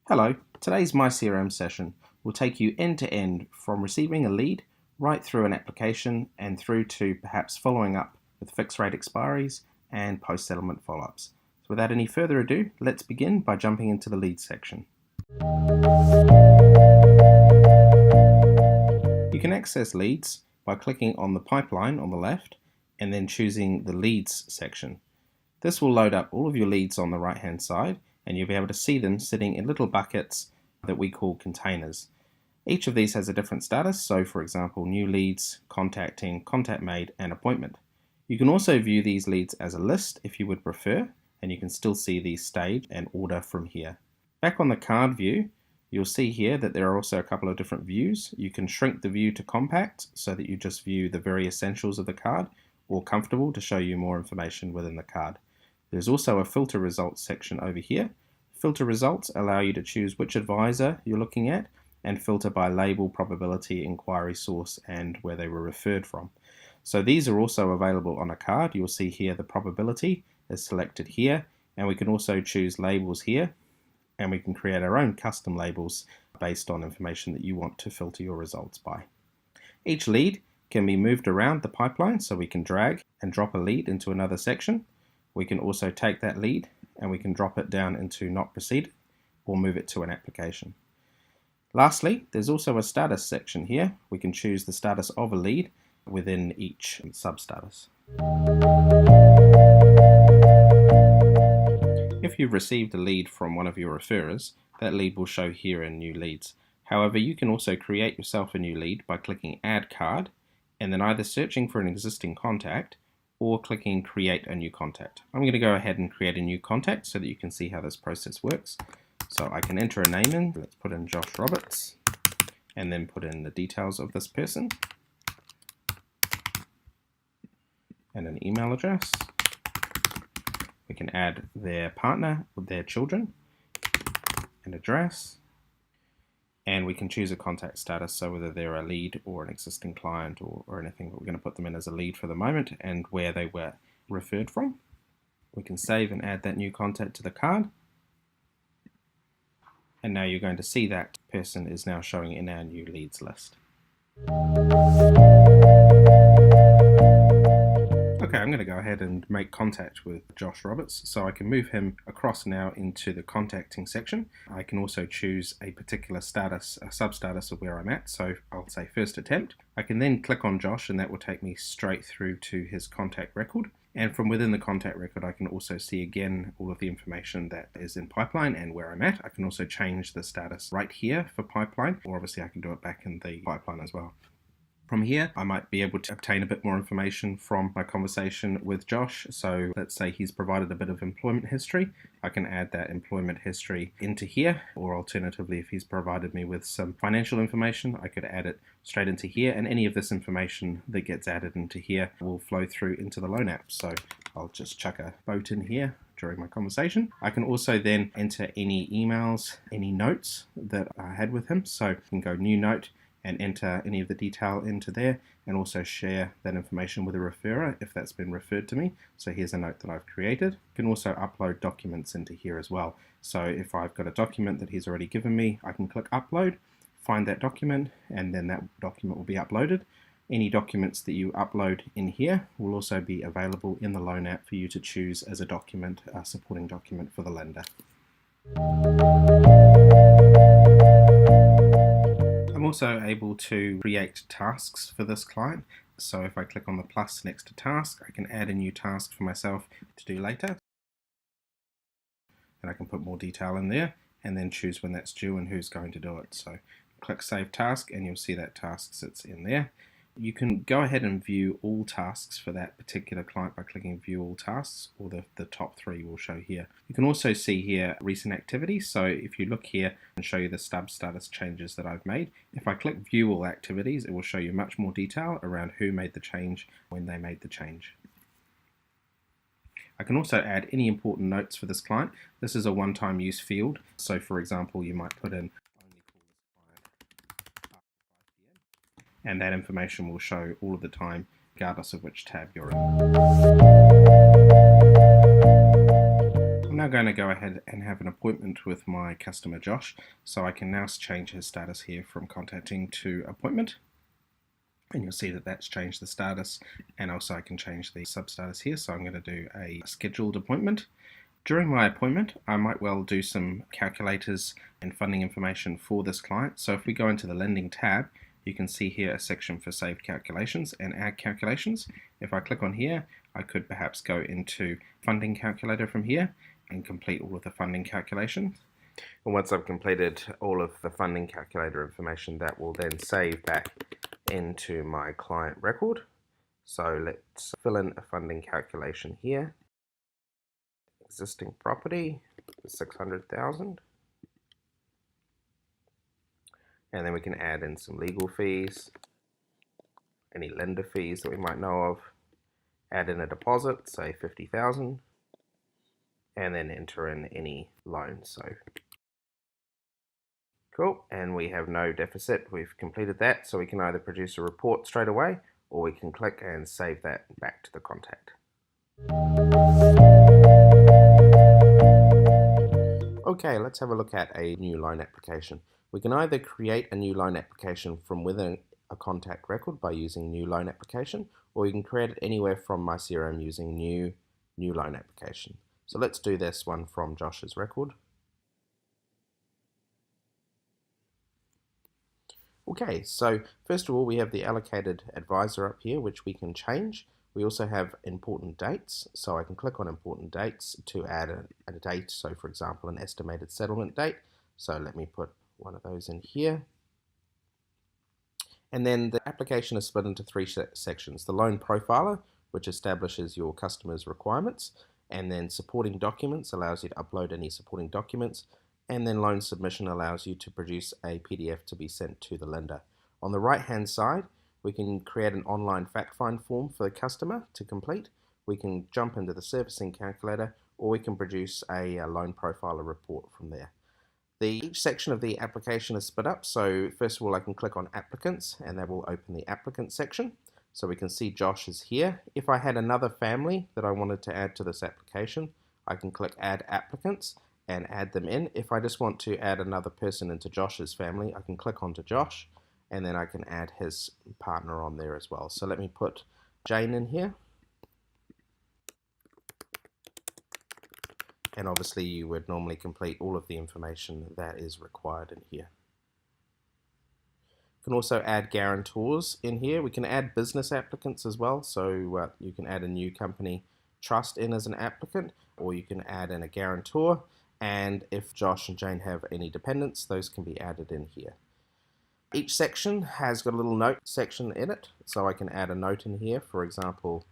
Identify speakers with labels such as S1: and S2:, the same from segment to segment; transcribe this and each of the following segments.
S1: Hello, today's MyCRM session will take you end to end from receiving a lead right through an application and through to perhaps following up with fixed rate expiries and post-settlement follow-ups. So without any further ado, let's begin by jumping into the leads section. You can access leads by clicking on the pipeline on the left and then choosing the leads section. This will load up all of your leads on the right hand side, and you'll be able to see them sitting in little buckets that we call containers. Each of these has a different status, so for example, new leads, contacting, contact made, and appointment. You can also view these leads as a list if you would prefer, and you can still see these staged and order from here. Back on the card view, you'll see here that there are also a couple of different views. You can shrink the view to compact so that you just view the very essentials of the card, or comfortable to show you more information within the card. There's also a filter results section over here. Filter results allow you to choose which advisor you're looking at and filter by label, probability, inquiry source, and where they were referred from. So these are also available on a card. You'll see here the probability is selected here, and we can also choose labels here, and we can create our own custom labels based on information that you want to filter your results by. Each lead can be moved around the pipeline, so we can drag and drop a lead into another section. We can also take that lead and we can drop it down into not proceeded or move it to an application. Lastly, there's also a status section here. We can choose the status of a lead within each substatus. If you've received a lead from one of your referrers, that lead will show here in New Leads. However, you can also create yourself a new lead by clicking Add Card and then either searching for an existing contact or clicking Create a New Contact. I'm going to go ahead and create a new contact so that you can see how this process works. So I can enter a name in. Let's put in Josh Roberts and then put in the details of this person and an email address. We can add their partner with their children, an address, and we can choose a contact status, so whether they're a lead or an existing client or anything, but we're going to put them in as a lead for the moment and where they were referred from. We can save and add that new contact to the card. And now you're going to see that person is now showing in our new leads list. Okay, I'm going to go ahead and make contact with Josh Roberts, so I can move him across now into the contacting section. I can also choose a particular status, a sub-status of where I'm at, so I'll say first attempt. I can then click on Josh and that will take me straight through to his contact record. And from within the contact record, I can also see again all of the information that is in pipeline and where I'm at. I can also change the status right here for pipeline, or obviously I can do it back in the pipeline as well. From here, I might be able to obtain a bit more information from my conversation with Josh. So let's say he's provided a bit of employment history. I can add that employment history into here, or alternatively, if he's provided me with some financial information, I could add it straight into here, and any of this information that gets added into here will flow through into the loan app. So I'll just chuck a boat in here during my conversation. I can also then enter any emails, any notes that I had with him. So I can go new note and enter any of the detail into there, and also share that information with a referrer if that's been referred to me. So here's a note that I've created. You can also upload documents into here as well. So if I've got a document that he's already given me, I can click upload, find that document, and then that document will be uploaded. Any documents that you upload in here will also be available in the loan app for you to choose as a document, a supporting document for the lender. I'm also able to create tasks for this client. So if I click on the plus next to task, I can add a new task for myself to do later. And I can put more detail in there and then choose when that's due and who's going to do it. So click Save Task and you'll see that task sits in there. You can go ahead and view all tasks for that particular client by clicking View All Tasks, or the top 3 will show here. You can also see here recent activities. So if you look here and show you the sub status changes that I've made, if I click View All Activities, it will show you much more detail around who made the change, when they made the change. I can also add any important notes for this client. This is a one-time use field. So for example, you might put in and that information will show all of the time, regardless of which tab you're in. I'm now going going to go ahead and have an appointment with my customer Josh, so I can now change his status here from contacting to appointment. And you'll see that that's changed the status, and also I can change the sub-status here. So I'm going to do a scheduled appointment. During my appointment, I might well do some calculators and funding information for this client. So if we go into the lending tab, you can see here a section for saved calculations and add calculations. If I click on here, I could perhaps go into funding calculator from here and complete all of the funding calculations. And once I've completed all of the funding calculator information, that will then save back into my client record. So let's fill in a funding calculation here. Existing property, 600,000. And then we can add in some legal fees, any lender fees that we might know of, add in a deposit, say 50,000, and then enter in any loans. So cool, and we have no deficit. We've completed that, so we can either produce a report straight away, or we can click and save that back to the contact. Okay, let's have a look at a new loan application. We can either create a new loan application from within a contact record by using new loan application, or you can create it anywhere from MyCRM using new loan application. So let's do this one from Josh's record. Okay, so first of all, we have the allocated advisor up here, which we can change. We also have important dates, so I can click on important dates to add a date. So for example, an estimated settlement date. So let me put one of those in here. And then the application is split into three sections. The loan profiler, which establishes your customer's requirements, and then supporting documents allows you to upload any supporting documents, and then loan submission allows you to produce a PDF to be sent to the lender. On the right hand side, we can create an online fact find form for the customer to complete. We can jump into the servicing calculator, or we can produce a loan profiler report from there. Each section of the application is split up. So first of all, I can click on applicants, and that will open the applicant section. So we can see Josh is here. If I had another family that I wanted to add to this application, I can click add applicants and add them in. If I just want to add another person into Josh's family, I can click onto Josh, and then I can add his partner on there as well. So let me put Jane in here. And obviously you would normally complete all of the information that is required in here. You can also add guarantors in here. We can add business applicants as well. So you can add a new company trust in as an applicant, or you can add in a guarantor. And if Josh and Jane have any dependents, those can be added in here. Each section has got a little note section in it. So I can add a note in here. For example,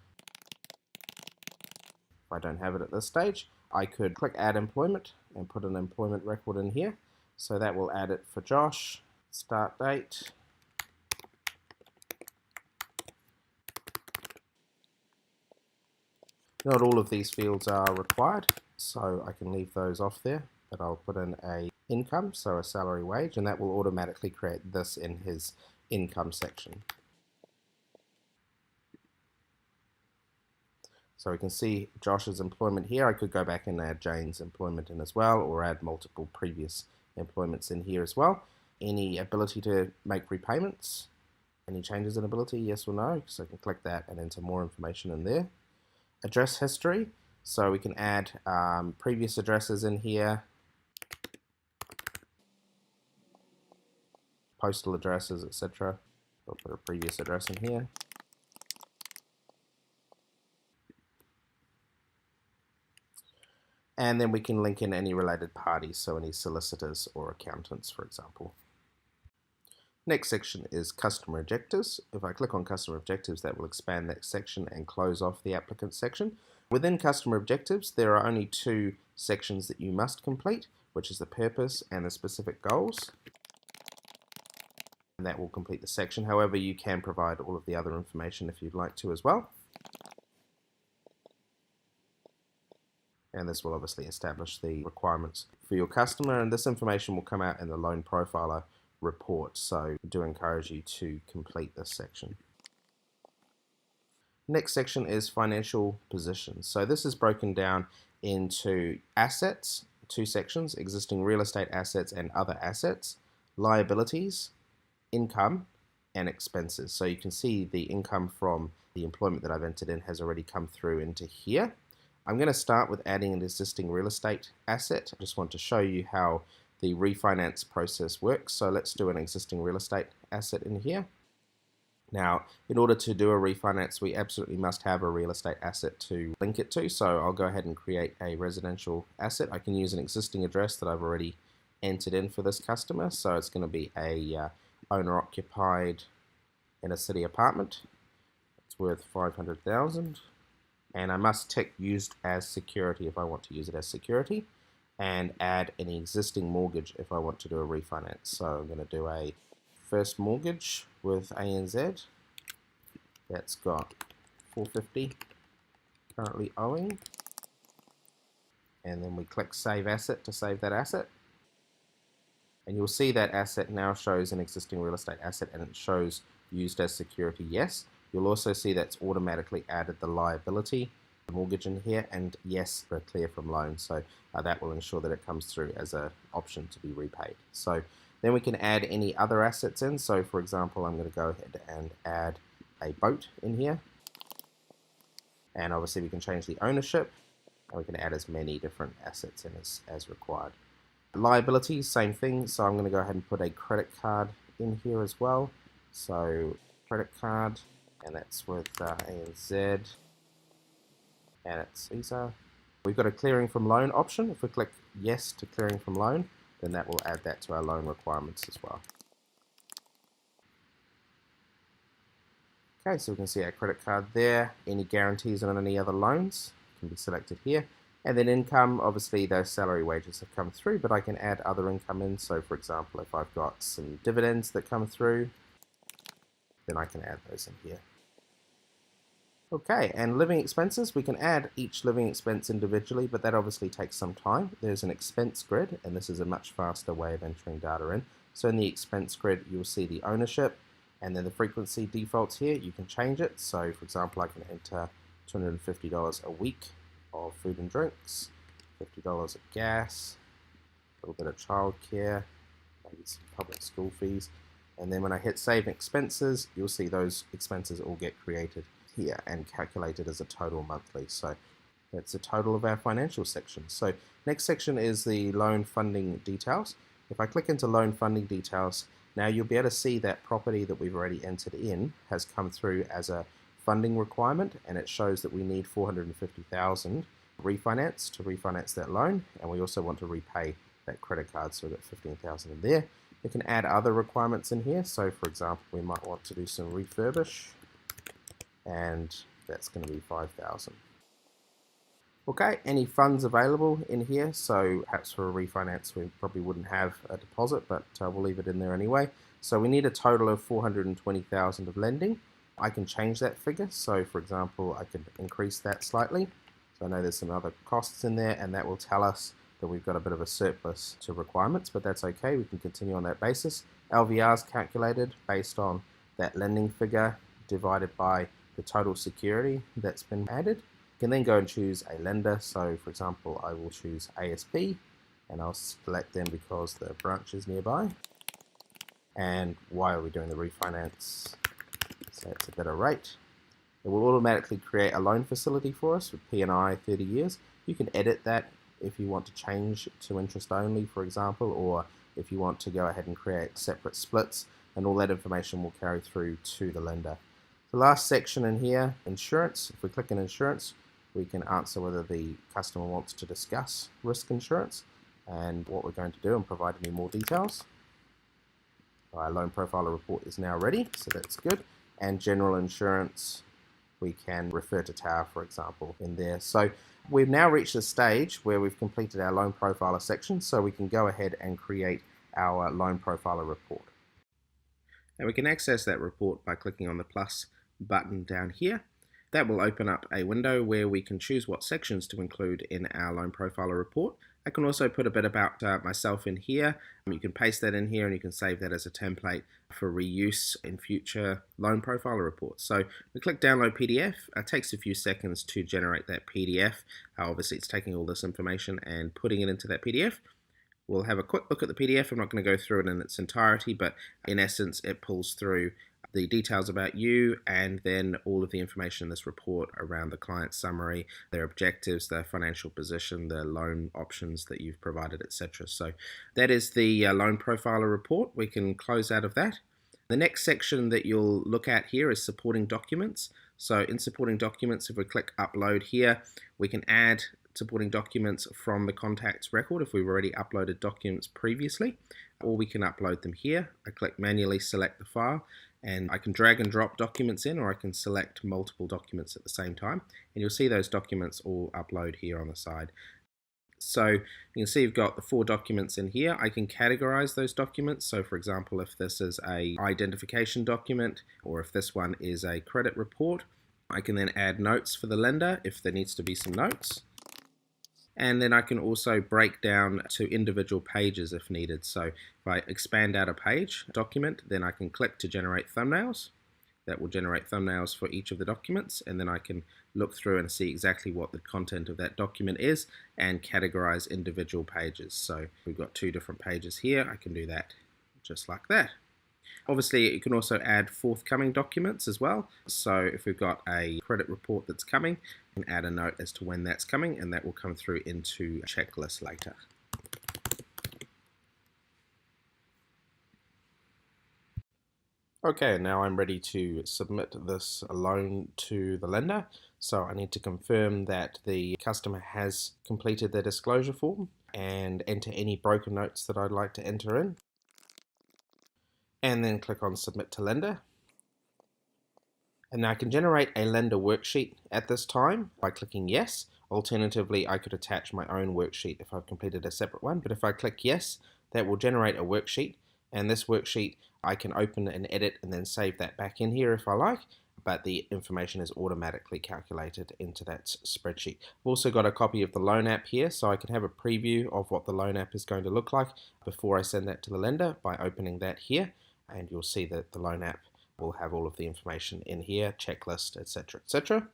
S1: if I don't have it at this stage, I could click add employment and put an employment record in here. So that will add it for Josh. Start date. Not all of these fields are required, so I can leave those off there, but I'll put in a income, so a salary wage, and that will automatically create this in his income section. So we can see Josh's employment here. I could go back and add Jane's employment in as well, or add multiple previous employments in here as well. Any ability to make repayments, any changes in ability, yes or no, so I can click that and enter more information in there. Address history, so we can add previous addresses in here, postal addresses, etc. I'll put a previous address in here. And then we can link in any related parties, so any solicitors or accountants, for example. Next section is customer objectives. If I click on customer objectives, that will expand that section and close off the applicant section. Within customer objectives, there are only two sections that you must complete, which is the purpose and the specific goals. And that will complete the section. However, you can provide all of the other information if you'd like to as well. And this will obviously establish the requirements for your customer, and this information will come out in the loan profiler report, so I do encourage you to complete this section. Next section is financial positions. So this is broken down into assets, two sections: existing real estate assets and other assets, liabilities, income, and expenses. So you can see the income from the employment that I've entered in has already come through into here. I'm going to start with adding an existing real estate asset. I just want to show you how the refinance process works. So let's do an existing real estate asset in here. Now, in order to do a refinance, we absolutely must have a real estate asset to link it to. So I'll go ahead and create a residential asset. I can use an existing address that I've already entered in for this customer. So it's going to be a owner-occupied inner city apartment. It's worth $500,000, and I must tick used as security if I want to use it as security, and add any existing mortgage if I want to do a refinance. So I'm going to do a first mortgage with ANZ. That's got $450 currently owing, and then we click Save Asset to save that asset. And you'll see that asset now shows an existing real estate asset, and it shows used as security, yes. You'll also see that's automatically added the liability, the mortgage in here, and yes, for clear from loan. So that will ensure that it comes through as an option to be repaid. So then we can add any other assets in. So for example, I'm going to go ahead and add a boat in here. And obviously we can change the ownership, and we can add as many different assets in as required. Liabilities, same thing. So I'm going to go ahead and put a credit card in here as well. So credit card, and that's with ANZ, and it's Visa. We've got a clearing from loan option. If we click yes to clearing from loan, then that will add that to our loan requirements as well. Okay, so we can see our credit card there. Any guarantees on any other loans can be selected here. And then income, obviously those salary wages have come through, but I can add other income in. So for example, if I've got some dividends that come through, then I can add those in here. Okay, and living expenses, we can add each living expense individually, but that obviously takes some time. There's an expense grid, and this is a much faster way of entering data in. So in the expense grid, you'll see the ownership, and then the frequency defaults here. You can change it. So for example, I can enter $250 a week of food and drinks, $50 of gas, a little bit of childcare, maybe some public school fees. And then when I hit save expenses, you'll see those expenses all get created here and calculated as a total monthly. So that's the total of our financial section. So next section is the loan funding details. If I click into loan funding details, now you'll be able to see that property that we've already entered in has come through as a funding requirement, and it shows that we need $450,000 refinance to refinance that loan, and we also want to repay that credit card, so we've got $15,000 in there. We can add other requirements in here. So for example, we might want to do some refurbish, and that's going to be $5,000. Okay, any funds available in here? So perhaps for a refinance we probably wouldn't have a deposit, but we'll leave it in there anyway. So we need a total of $420,000 of lending. I can change that figure. So for example, I could increase that slightly. So I know there's some other costs in there, and that will tell us that we've got a bit of a surplus to requirements, but that's okay. We can continue on that basis. LVR is calculated based on that lending figure divided by the total security that's been added. You can then go and choose a lender. So for example, I will choose ASB, and I'll select them because the branch is nearby. And why are we doing the refinance? So it's a better rate. It will automatically create a loan facility for us with P&I 30 years. You can edit that if you want to change to interest only, for example, or if you want to go ahead and create separate splits, and all that information will carry through to the lender. The last section in here, insurance. If we click on insurance, we can answer whether the customer wants to discuss risk insurance and what we're going to do, and provide any more details. Our loan profiler report is now ready, so that's good. And general insurance, we can refer to tower, for example, in there. So we've now reached a stage where we've completed our loan profiler section, so we can go ahead and create our loan profiler report. And we can access that report by clicking on the plus button down here. That will open up a window where we can choose what sections to include in our loan profiler report. I can also put a bit about myself in here. You can paste that in here and you can save that as a template for reuse in future loan profiler reports. So we click download PDF. It takes a few seconds to generate that PDF. Obviously it's taking all this information and putting it into that PDF. We'll have a quick look at the PDF. I'm not going to go through it in its entirety, but in essence it pulls through the details about you and then all of the information in this report around the client summary, their objectives, their financial position, their loan options that you've provided, etc. So that is the loan profiler report. We can close out of that. The next section that you'll look at here is supporting documents. So in supporting documents, if we click upload here, we can add supporting documents from the contacts record if we've already uploaded documents previously, or we can upload them here. I click manually select the file and I can drag and drop documents in, or I can select multiple documents at the same time, and you'll see those documents all upload here on the side. So you can see you've got the 4 documents in here. I can categorize those documents. So for example, if this is a identification document or if this one is a credit report, I can then add notes for the lender if there needs to be some notes. And then I can also break down to individual pages if needed. So if I expand out a page document, then I can click to generate thumbnails. That will generate thumbnails for each of the documents, and then I can look through and see exactly what the content of that document is and categorize individual pages. So we've got 2 different pages here. I can do that just like that. Obviously, you can also add forthcoming documents as well. So if we've got a credit report that's coming, you can add a note as to when that's coming, and that will come through into a checklist later. Okay, now I'm ready to submit this loan to the lender. So I need to confirm that the customer has completed their disclosure form and enter any broker notes that I'd like to enter in. And then click on Submit to Lender. And now I can generate a lender worksheet at this time by clicking yes. Alternatively, I could attach my own worksheet if I've completed a separate one. But if I click yes, that will generate a worksheet. And this worksheet, I can open and edit and then save that back in here if I like. But the information is automatically calculated into that spreadsheet. I've also got a copy of the loan app here, so I can have a preview of what the loan app is going to look like before I send that to the lender by opening that here. And you'll see that the loan app will have all of the information in here, checklist, etc., etc.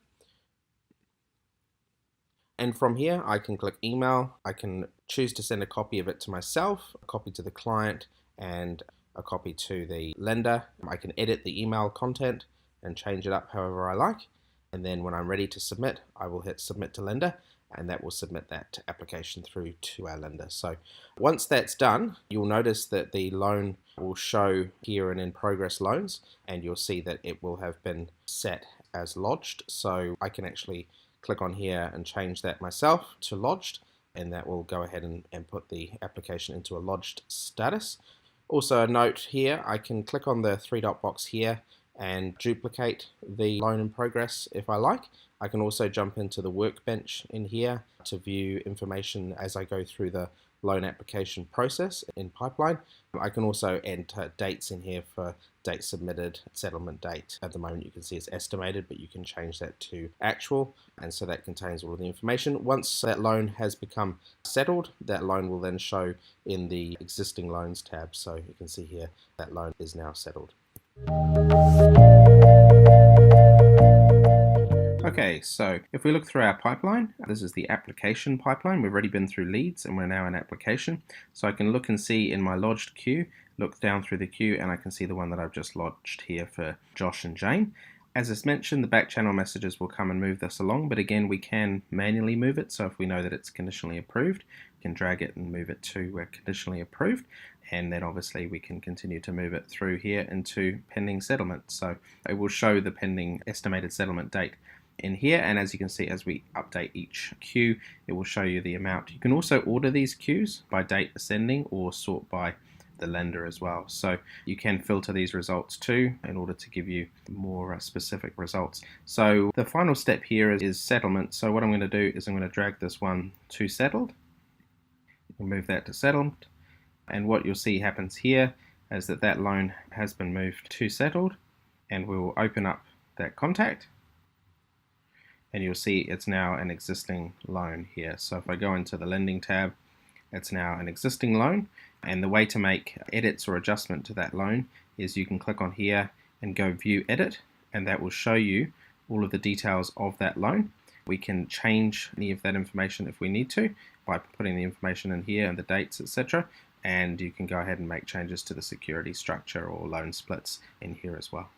S1: And from here, I can click email. I can choose to send a copy of it to myself, a copy to the client, and a copy to the lender. I can edit the email content and change it up however I like. And then when I'm ready to submit, I will hit submit to lender, and that will submit that application through to our lender. So once that's done, you'll notice that the loan will show here in progress loans, and you'll see that it will have been set as lodged. So I can actually click on here and change that myself to lodged, and that will go ahead and put the application into a lodged status. Also a note here, I can click on the 3-dot box here and duplicate the loan in progress if I like. I can also jump into the workbench in here to view information as I go through the loan application process in Pipeline. I can also enter dates in here for date submitted, settlement date. At the moment you can see it's estimated, but you can change that to actual, and so that contains all of the information. Once that loan has become settled, that loan will then show in the existing loans tab. So you can see here that loan is now settled. Okay, so if we look through our pipeline, this is the application pipeline. We've already been through leads and we're now in application. So I can look and see in my lodged queue, look down through the queue, and I can see the one that I've just lodged here for Josh and Jane. As it's mentioned, the back channel messages will come and move this along, but again, we can manually move it. So if we know that it's conditionally approved, we can drag it and move it to conditionally approved. And then obviously we can continue to move it through here into pending settlement. So it will show the pending estimated settlement date in here, and as you can see, as we update each queue, it will show you the amount. You can also order these queues by date ascending or sort by the lender as well. So you can filter these results too in order to give you more specific results. So the final step here is settlement. So what I'm going to do is I'm going to drag this one to settled. We'll move that to settled, and what you'll see happens here is that loan has been moved to settled, and we will open up that contact. and you'll see it's now an existing loan here. So if I go into the lending tab, it's now an existing loan, and the way to make edits or adjustment to that loan is you can click on here and go view edit, and that will show you all of the details of that loan. We can change any of that information if we need to by putting the information in here and the dates, etc. And you can go ahead and make changes to the security structure or loan splits in here as well.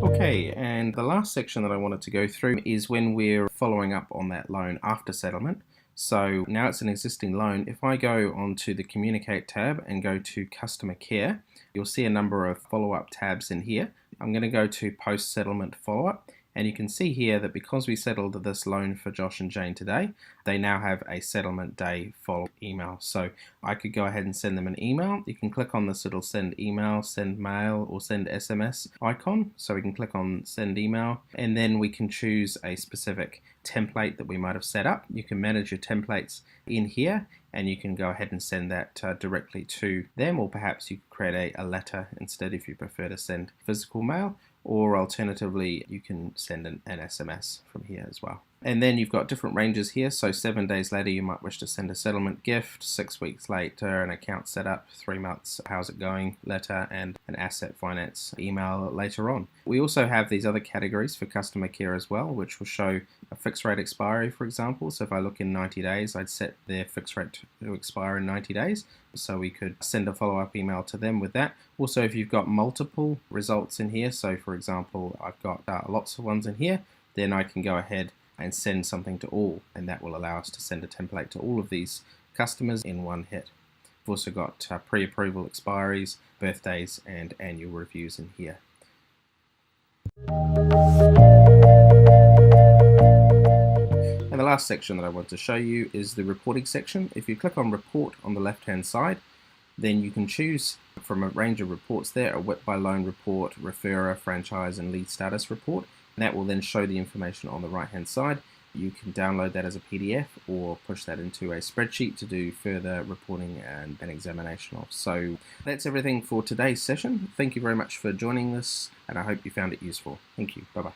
S1: Okay, and the last section that I wanted to go through is when we're following up on that loan after settlement. So now it's an existing loan. If I go onto the Communicate tab and go to Customer Care, you'll see a number of follow-up tabs in here. I'm going to go to Post-Settlement Follow-up, and you can see here that because we settled this loan for Josh and Jane today, they now have a settlement day follow-up email. So I could go ahead and send them an email. You can click on this little send email, send mail, or send SMS icon. So we can click on send email, and then we can choose a specific template that we might have set up. You can manage your templates in here, and you can go ahead and send that directly to them, or perhaps you could create a letter instead if you prefer to send physical mail, or alternatively you can send an SMS from here as well. And then you've got different ranges here. So 7 days later you might wish to send a settlement gift, 6 weeks later an account setup, 3 months how's it going letter, and an asset finance email later on. We also have these other categories for customer care as well, which will show a fixed rate expiry, for example. So if I look in 90 days, I'd set their fixed rate to expire in 90 days. So we could send a follow-up email to them with that. Also, if you've got multiple results in here, so for example, I've got lots of ones in here, then I can go ahead and send something to all, and that will allow us to send a template to all of these customers in one hit. We've also got pre-approval expiries, birthdays, and annual reviews in here. And the last section that I want to show you is the reporting section. If you click on report on the left hand side, then you can choose from a range of reports there, a WIP by loan report, referrer, franchise, and lead status report. And that will then show the information on the right hand side. You can download that as a PDF or push that into a spreadsheet to do further reporting and an examination of. So that's everything for today's session. Thank you very much for joining this, and I hope you found it useful. Thank you. Bye-bye.